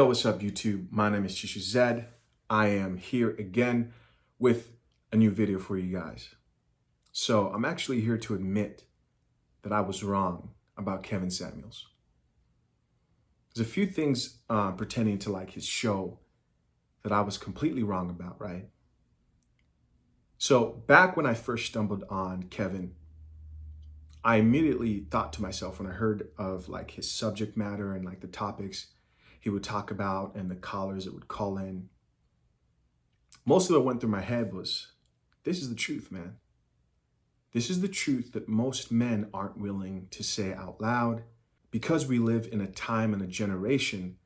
Yo, what's up, YouTube? My name is Chishu Zed. I am here again with a new video for you guys. So I'm actually here to admit that I was wrong about Kevin Samuels. There's a few things pertaining to like his show that I was completely wrong about, right? So back when I first stumbled on Kevin, I immediately thought to myself when I heard of like his subject matter and like the topics he would talk about and the callers that would call in. Most of what went through my head was, this is the truth, man. This is the truth that most men aren't willing to say out loud because we live in a time and a generation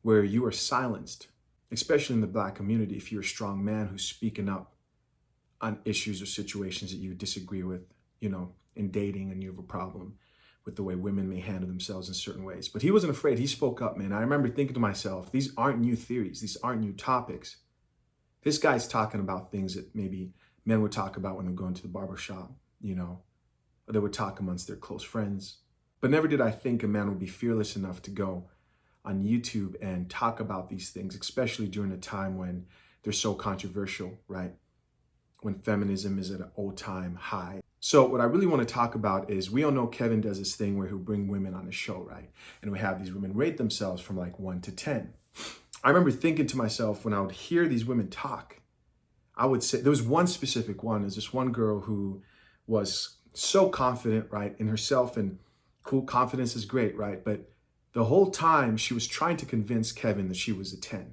where you are silenced, especially in the Black community. If you're a strong man who's speaking up on issues or situations that you disagree with, in dating, and you have a problem with the way women may handle themselves in certain ways. But he wasn't afraid. He spoke up, man. I remember thinking to myself, these aren't new theories. These aren't new topics. This guy's talking about things that maybe men would talk about when they're going to the barbershop, or they would talk amongst their close friends. But never did I think a man would be fearless enough to go on YouTube and talk about these things, especially during a time when they're so controversial, right? When feminism is at an all-time high. So what I really want to talk about is, we all know Kevin does this thing where he'll bring women on his show, right? And we have these women rate themselves from like 1 to 10. I remember thinking to myself when I would hear these women talk, I would say, there was one specific one. There's this one girl who was so confident, right, in herself, and cool, confidence is great, right? But the whole time she was trying to convince Kevin that she was a 10.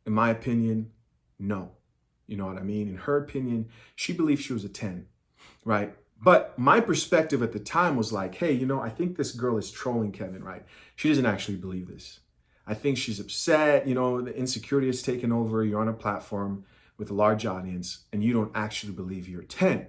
In my opinion, no. You know what I mean? In her opinion, she believed she was a 10, right? But my perspective at the time was like, hey, I think this girl is trolling Kevin, right? She doesn't actually believe this. I think she's upset, the insecurity has taken over. You're on a platform with a large audience and you don't actually believe you're a 10.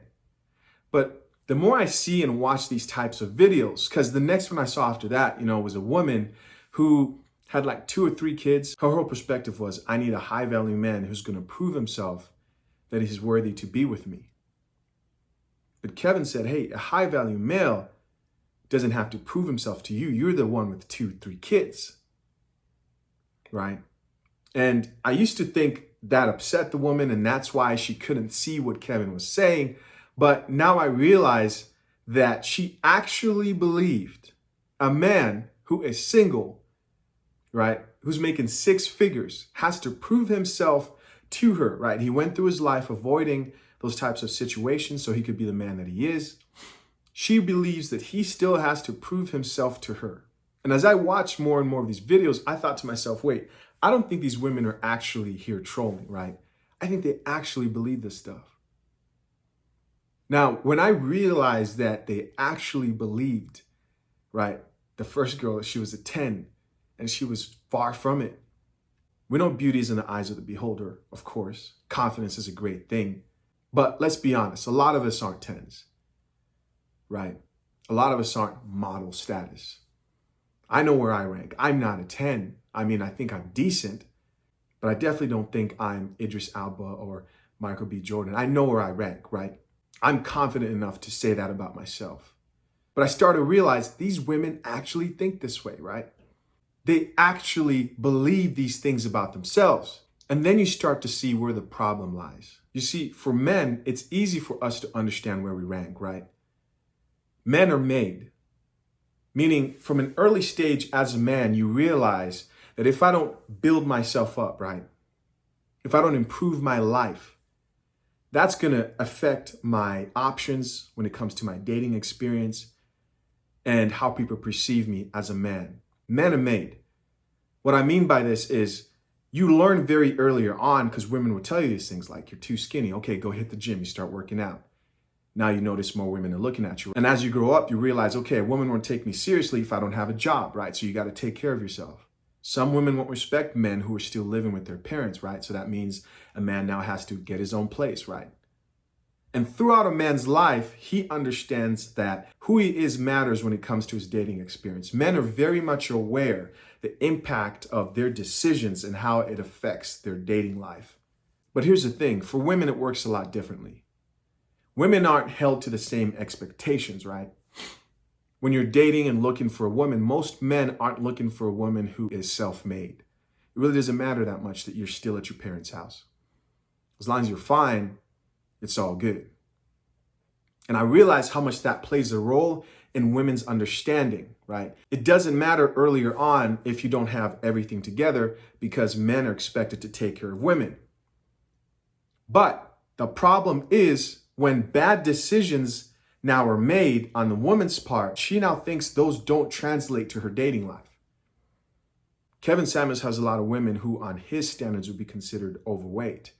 But the more I see and watch these types of videos, because the next one I saw after that, was a woman who had like 2 or 3 kids. Her whole perspective was, I need a high value man who's going to prove himself that he's worthy to be with me. But Kevin said, hey, a high value male doesn't have to prove himself to you. You're the one with 2, 3 kids, right? And I used to think that upset the woman, and that's why she couldn't see what Kevin was saying. But now I realize that she actually believed a man who is single, right, who's making 6 figures, has to prove himself to her, right? He went through his life avoiding those types of situations so he could be the man that he is. She believes that he still has to prove himself to her. And as I watched more and more of these videos, I thought to myself, wait, I don't think these women are actually here trolling, right? I think they actually believe this stuff. Now, when I realized that they actually believed, right, the first girl, she was a 10, and she was far from it. We know beauty is in the eyes of the beholder, of course. Confidence is a great thing. But let's be honest, a lot of us aren't 10s, right? A lot of us aren't model status. I know where I rank. I'm not a 10. I mean, I think I'm decent, but I definitely don't think I'm Idris Elba or Michael B. Jordan. I know where I rank, right? I'm confident enough to say that about myself. But I started to realize these women actually think this way, right? They actually believe these things about themselves. And then you start to see where the problem lies. You see, for men, it's easy for us to understand where we rank, right? Men are made. Meaning, from an early stage as a man, you realize that if I don't build myself up, right? If I don't improve my life, that's going to affect my options when it comes to my dating experience and how people perceive me as a man. Men are made. What I mean by this is, you learn very earlier on, because women will tell you these things like, you're too skinny. Okay, go hit the gym. You start working out. Now you notice more women are looking at you. And as you grow up, you realize, okay, a woman won't take me seriously if I don't have a job, right? So you got to take care of yourself. Some women won't respect men who are still living with their parents, right? So that means a man now has to get his own place, right? And throughout a man's life, he understands that who he is matters when it comes to his dating experience. Men are very much aware the impact of their decisions and how it affects their dating life. But here's the thing, for women, it works a lot differently. Women aren't held to the same expectations, right? When you're dating and looking for a woman, most men aren't looking for a woman who is self-made. It really doesn't matter that much that you're still at your parents' house. As long as you're fine, it's all good. And I realize how much that plays a role in women's understanding, right? It doesn't matter earlier on if you don't have everything together because men are expected to take care of women. But the problem is when bad decisions now are made on the woman's part, she now thinks those don't translate to her dating life. Kevin Samuels has a lot of women who on his standards would be considered overweight.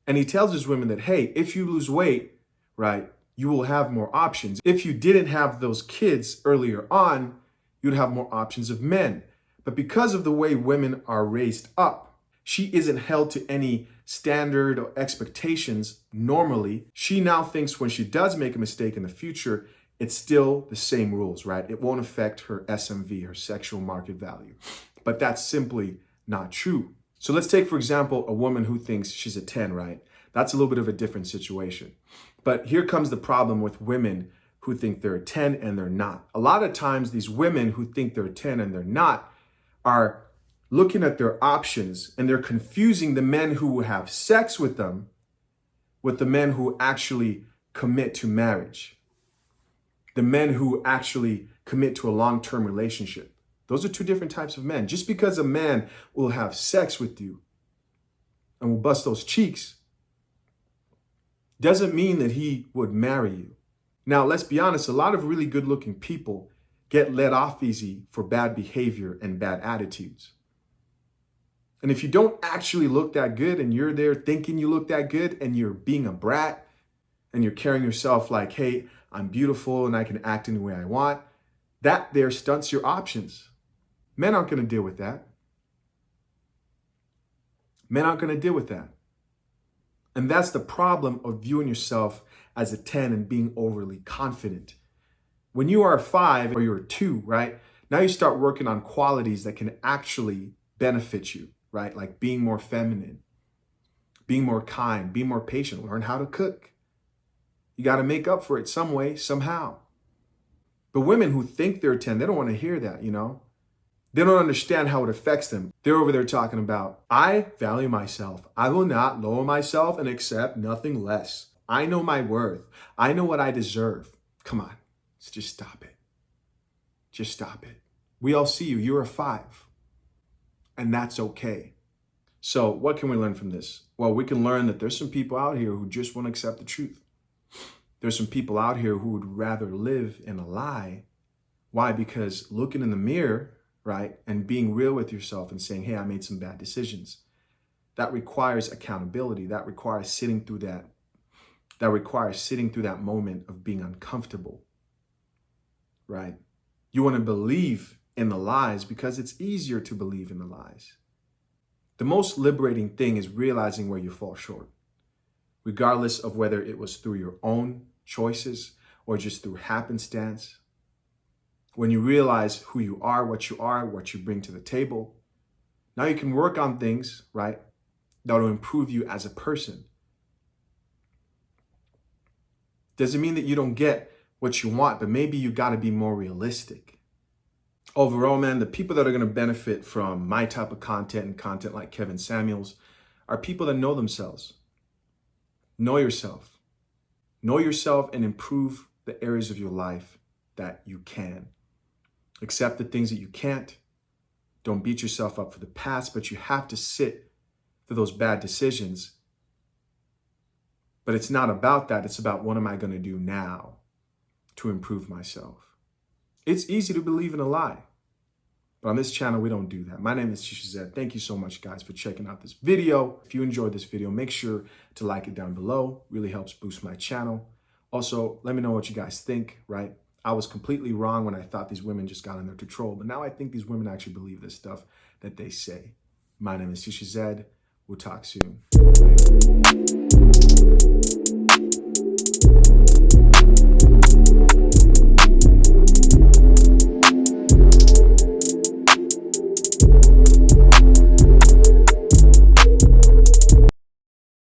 And he tells his women that, hey, if you lose weight, right, you will have more options. If you didn't have those kids earlier on, you'd have more options of men. But because of the way women are raised up, she isn't held to any standard or expectations normally. She now thinks when she does make a mistake in the future, it's still the same rules, right? It won't affect her SMV, her sexual market value. But that's simply not true. So let's take, for example, a woman who thinks she's a 10, right? That's a little bit of a different situation. But here comes the problem with women who think they're a 10 and they're not. A lot of times these women who think they're a 10 and they're not are looking at their options and they're confusing the men who have sex with them with the men who actually commit to marriage. The men who actually commit to a long-term relationship. Those are two different types of men. Just because a man will have sex with you and will bust those cheeks doesn't mean that he would marry you. Now, let's be honest, a lot of really good-looking people get let off easy for bad behavior and bad attitudes. And if you don't actually look that good and you're there thinking you look that good and you're being a brat and you're carrying yourself like, hey, I'm beautiful and I can act any way I want, that there stunts your options. Men aren't going to deal with that. Men aren't going to deal with that. And that's the problem of viewing yourself as a 10 and being overly confident. When you are a 5 or you're a 2, right? Now you start working on qualities that can actually benefit you, right? Like being more feminine, being more kind, being more patient, learn how to cook. You got to make up for it some way, somehow. But women who think they're a 10, they don't want to hear that, you know? They don't understand how it affects them. They're over there talking about, I value myself. I will not lower myself and accept nothing less. I know my worth. I know what I deserve. Come on, let's just stop it. Just stop it. We all see you. You're a 5. And that's okay. So what can we learn from this? Well, we can learn that there's some people out here who just won't accept the truth. There's some people out here who would rather live in a lie. Why? Because looking in the mirror, right, and being real with yourself and saying, hey, I made some bad decisions. That requires accountability. That requires sitting through that. That requires sitting through that moment of being uncomfortable, right? You want to believe in the lies because it's easier to believe in the lies. The most liberating thing is realizing where you fall short, regardless of whether it was through your own choices or just through happenstance. When you realize who you are, what you bring to the table, now you can work on things, right, that will improve you as a person. Doesn't mean that you don't get what you want, but maybe you got to be more realistic. Overall, man, the people that are going to benefit from my type of content and content like Kevin Samuels are people that know themselves. Know yourself. Know yourself and improve the areas of your life that you can. Accept the things that you can't. Don't beat yourself up for the past, but you have to sit for those bad decisions. But it's not about that. It's about what am I going to do now to improve myself. It's easy to believe in a lie. But on this channel, we don't do that. My name is Tisha Zed. Thank you so much, guys, for checking out this video. If you enjoyed this video, make sure to like it down below. Really helps boost my channel. Also, let me know what you guys think, right? I was completely wrong when I thought these women just got under control, but now I think these women actually believe this stuff that they say. My name is Tisha Zed. We'll talk soon. Later.